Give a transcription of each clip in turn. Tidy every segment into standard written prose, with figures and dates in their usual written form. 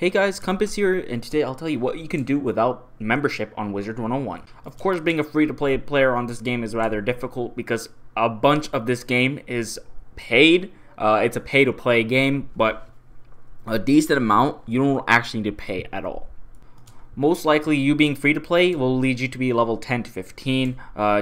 Hey guys, Compass here, and today I'll tell you what you can do without membership on Wizard101. Of course, being a free-to-play player on this game is rather difficult because a bunch of this game is paid. It's a pay-to-play game, but a decent amount you don't actually need to pay at all. Most likely, you being free to play will lead you to be level 10 to 15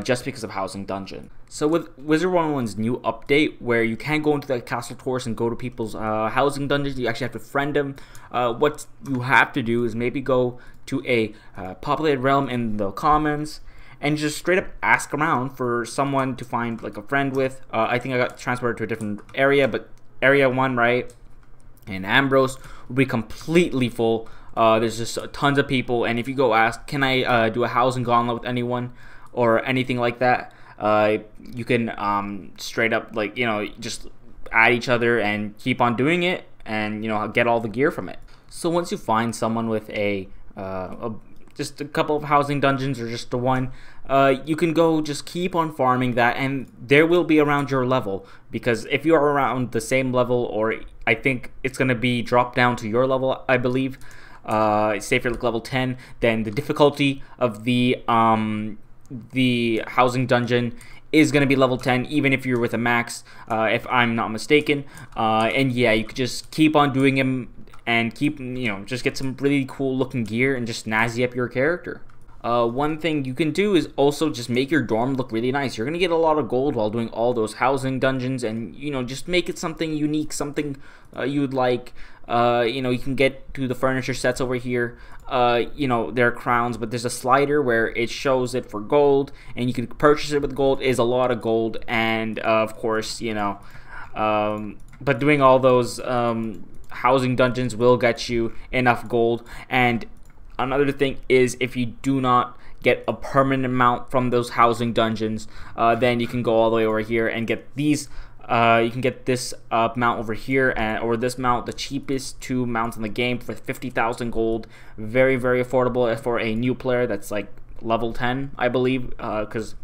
just because of Housing Dungeon. So with Wizard101's new update, where you can go into the castle tours and go to people's housing dungeons, you actually have to friend them. What you have to do is maybe go to a populated realm in the commons and just straight up ask around for someone to find like a friend with. I think I got transferred to a different area, but area 1, right, and Ambrose will be completely full. There's just tons of people, and if you go ask, can I do a housing gauntlet with anyone or anything like that, you can straight up, like, just add each other and keep on doing it, and get all the gear from it. So once you find someone with just a couple of housing dungeons or just the one, you can go just keep on farming that, and there will be around your level, because if you're around the same level, or I think it's gonna be dropped down to your level, I believe. Say if you're like level 10, then the difficulty of the housing dungeon is going to be level 10, even if you're with a max, if I'm not mistaken. And yeah, you could just keep on doing them and keep, just get some really cool looking gear and just snazzy up your character. One thing you can do is also just make your dorm look really nice. You're gonna get a lot of gold while doing all those housing dungeons, and just make it something unique, something you would like. You can get to the furniture sets over here. There are crowns, but there's a slider where it shows it for gold, and you can purchase it with gold. Is a lot of gold, and of course, but doing all those housing dungeons will get you enough gold. And another thing is, if you do not get a permanent amount from those housing dungeons, then you can go all the way over here and get these. You can get this mount over here, or this mount, the cheapest 2 mounts in the game, for 50,000 gold. Very, very affordable for a new player that's like level 10, I believe. Because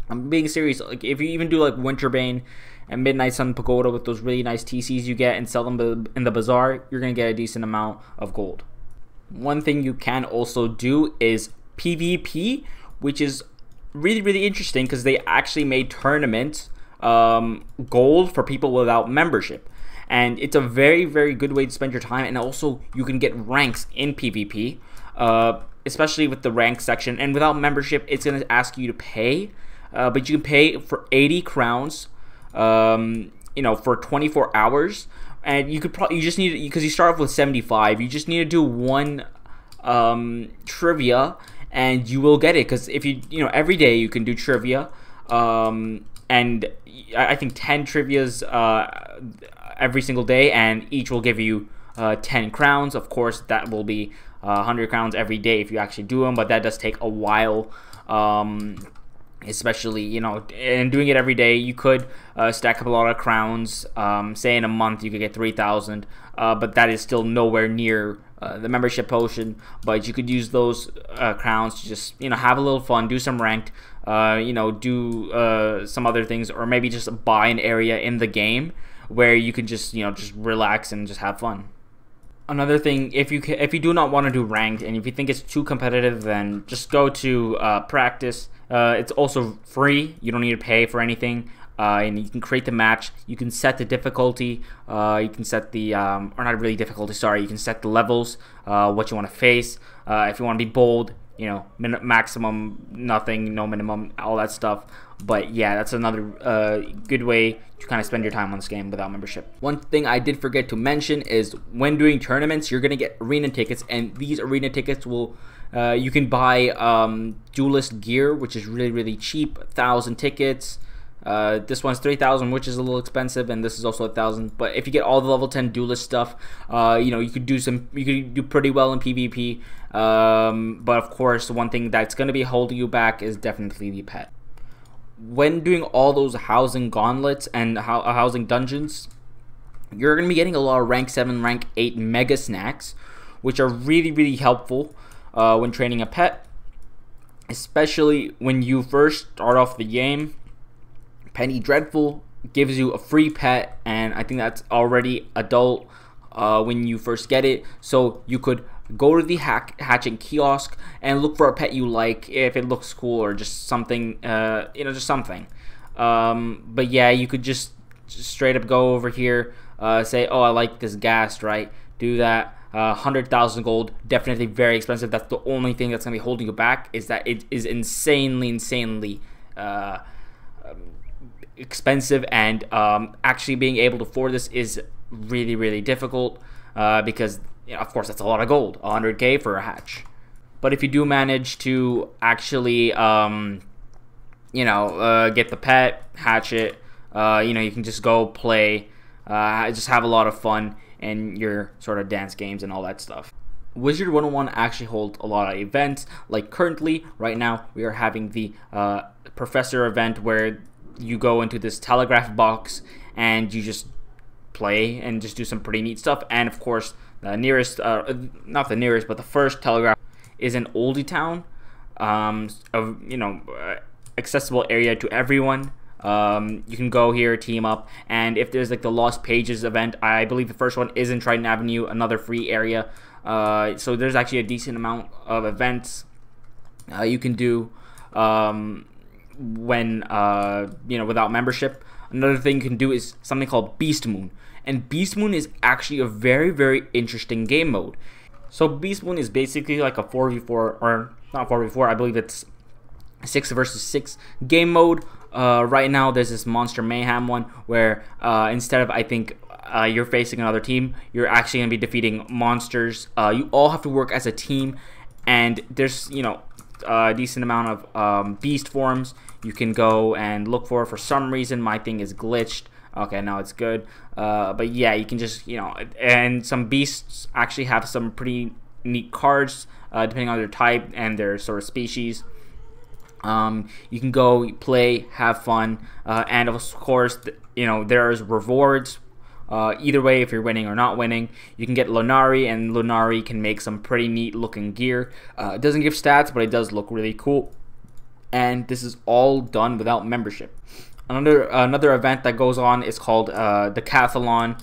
I'm being serious. Like, if you even do like Winterbane and Midnight Sun Pagoda with those really nice TCs you get and sell them in the bazaar, you're gonna get a decent amount of gold. One thing you can also do is PvP, which is really, really interesting because they actually made tournaments gold for people without membership, and it's a very, very good way to spend your time. And also you can get ranks in PvP, especially with the rank section. And without membership, it's going to ask you to pay, but you can pay for 80 crowns for 24 hours. And you just need, because you start off with 75, you just need to do one trivia and you will get it. Because if every day you can do trivia, and I think 10 trivias every single day, and each will give you 10 crowns. Of course, that will be 100 crowns every day if you actually do them, but that does take a while. Especially, and doing it every day, you could stack up a lot of crowns. Say in a month you could get 3,000, but that is still nowhere near the membership potion. But you could use those crowns to just have a little fun, do some ranked, do some other things, or maybe just buy an area in the game where you can just just relax and just have fun. Another thing, if you do not want to do ranked, and if you think it's too competitive, then just go to practice. It's also free. You don't need to pay for anything. And you can create the match. You can set the difficulty. You can set the, or not really difficulty, sorry. You can set the levels, what you want to face. If you want to be bold, maximum, nothing, no minimum, all that stuff. But yeah, that's another good way to kind of spend your time on this game without membership. One thing I did forget to mention is when doing tournaments, you're going to get arena tickets, and these arena tickets will, you can buy duelist gear, which is really, really cheap, 1,000 tickets. This one's 3,000, which is a little expensive, and this is also 1,000. But if you get all the level 10 duelist stuff, you could do pretty well in PvP. But of course, the one thing that's going to be holding you back is definitely the pet. When doing all those housing gauntlets and housing dungeons, you're going to be getting a lot of rank 7, rank 8 mega snacks, which are really, really helpful when training a pet, especially when you first start off the game. Penny Dreadful gives you a free pet, and I think that's already adult when you first get it. So you could go to the hatching kiosk and look for a pet you like if it looks cool or just something, just something. But yeah, you could just straight up go over here, say, oh, I like this ghast, right? Do that. 100,000 gold, definitely very expensive. That's the only thing that's gonna be holding you back, is that it is insanely expensive, and actually being able to afford this is really difficult, because of course that's a lot of gold, 100k for a hatch. But if you do manage to actually get the pet, hatch it, you can just go play, just have a lot of fun in your sort of dance games and all that stuff. Wizard101 actually holds a lot of events. Like currently, right now, we are having the Professor event, where you go into this telegraph box and you just play and just do some pretty neat stuff. And of course, the nearest, not the nearest, but the first telegraph is in Oldie Town, accessible area to everyone. You can go here, team up, and if there's like the Lost Pages event, I believe the first one is in Triton Avenue, another free area. So there's actually a decent amount of events you can do when without membership. Another thing you can do is something called Beast Moon, and Beast Moon is actually a very interesting game mode. So Beast Moon is basically like a 4v4, or not 4v4, I believe it's 6 versus 6 game mode. Right now there's this Monster Mayhem one, where instead of, I think, you're facing another team, you're actually going to be defeating monsters. You all have to work as a team, and there's a decent amount of beast forms you can go and look for. For some reason my thing is glitched. Okay, now it's good. But yeah, you can just and some beasts actually have some pretty neat cards depending on their type and their sort of species. You can go play, have fun, and of course there's rewards. Either way, if you're winning or not winning, you can get Lunari, and Lunari can make some pretty neat looking gear. It doesn't give stats, but it does look really cool, and this is all done without membership. Another event that goes on is called Decathlon.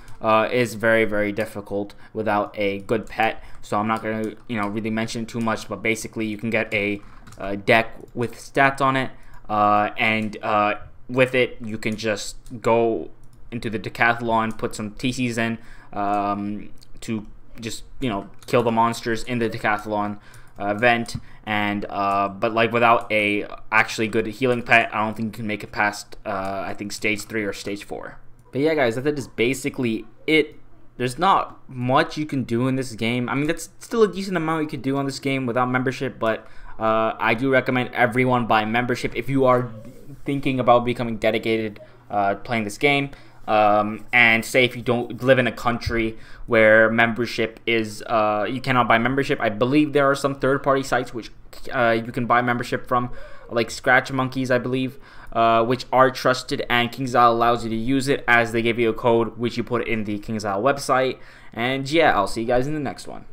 Is very difficult without a good pet, so I'm not gonna really mention too much, but basically you can get a deck with stats on it, and with it you can just go into the Decathlon, put some TCs in to just kill the monsters in the Decathlon event, and but like without a actually good healing pet, I don't think you can make it past I think stage 3 or stage 4. But yeah guys, that is basically it. There's not much you can do in this game. I mean, that's still a decent amount you could do on this game without membership, but I do recommend everyone buy membership if you are thinking about becoming dedicated playing this game. And say if you don't live in a country where membership is you cannot buy membership, I believe there are some third-party sites which you can buy membership from, like Scratch Monkeys, I believe, which are trusted, and KingsIsle allows you to use it, as they give you a code which you put in the KingsIsle website. And yeah, I'll see you guys in the next one.